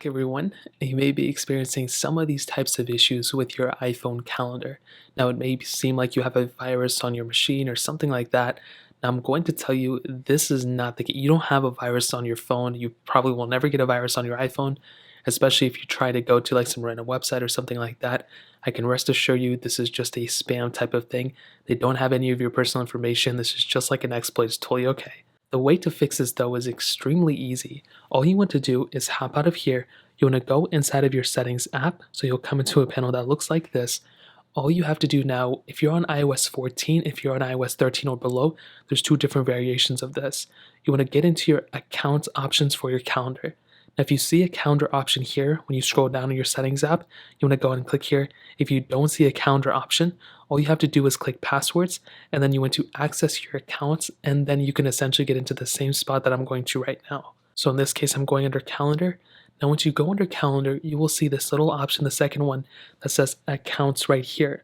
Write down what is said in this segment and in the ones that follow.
everyone. You may be experiencing some of these types of issues with your iPhone calendar. Now, it may seem like you have a virus on your machine or something like that. Now, I'm going to tell you this is not the case. You don't have a virus on your phone. You probably will never get a virus on your iPhone, especially if you try to go to like some random website or something like that. I can rest assure you this is just a spam type of thing. They don't have any of your personal information. This is just like an exploit. It's totally okay. The way to fix this though is extremely easy. All you want to do is hop out of here. You want to go inside of your settings app. So you'll come into a panel that looks like this. All you have to do now, if you're on iOS 14, if you're on iOS 13 or below, there's two different variations of this. You want to get into your account options for your calendar. Now, if you see a calendar option here, when you scroll down in your settings app, you want to go ahead and click here. If you don't see a calendar option, all you have to do is click passwords, and then you want to access your accounts, and then you can essentially get into the same spot that I'm going to right now. So in this case, I'm going under calendar. Now, once you go under calendar, you will see this little option, the second one, that says accounts right here.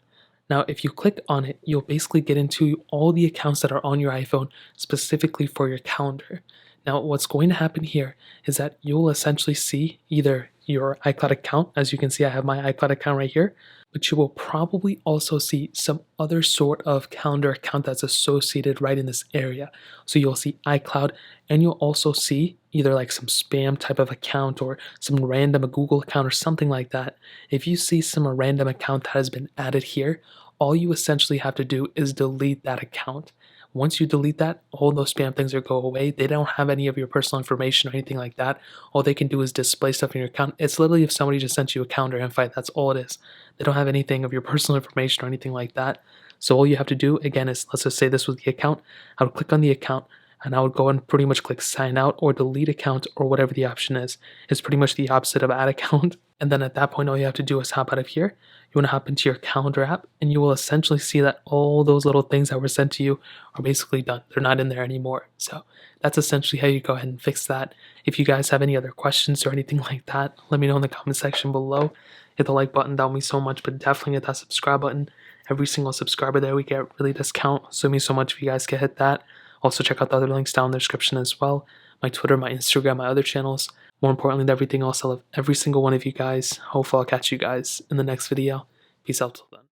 Now, if you click on it, you'll basically get into all the accounts that are on your iPhone specifically for your calendar. Now, what's going to happen here is that you'll essentially see either your iCloud account, as you can see, I have my iCloud account right here, but you will probably also see some other sort of calendar account that's associated right in this area. So you'll see iCloud, and you'll also see either like some spam type of account or some random Google account or something like that. If you see some random account that has been added here, all you essentially have to do is delete that account. Once you delete that, all those spam things will go away. They don't have any of your personal information or anything like that. All they can do is display stuff in your account. It's literally if somebody just sent you a calendar invite, that's all it is. They don't have anything of your personal information or anything like that. So all you have to do, again, is let's just say this was the account. I would click on the account, and I would go and pretty much click sign out or delete account or whatever the option is. It's pretty much the opposite of add account. And then at that point, all you have to do is hop out of here. You want to hop into your calendar app, and you will essentially see that all those little things that were sent to you are basically done. They're not in there anymore. So that's essentially how you go ahead and fix that. If you guys have any other questions or anything like that, let me know in the comment section below. Hit the like button, that would mean so much, but definitely hit that subscribe button. Every single subscriber there we get really does count, so it means so much if you guys can hit that. Also check out the other links down in the description as well. My Twitter, my Instagram, my other channels. More importantly than everything else, I love every single one of you guys. Hopefully I'll catch you guys in the next video. Peace out till then.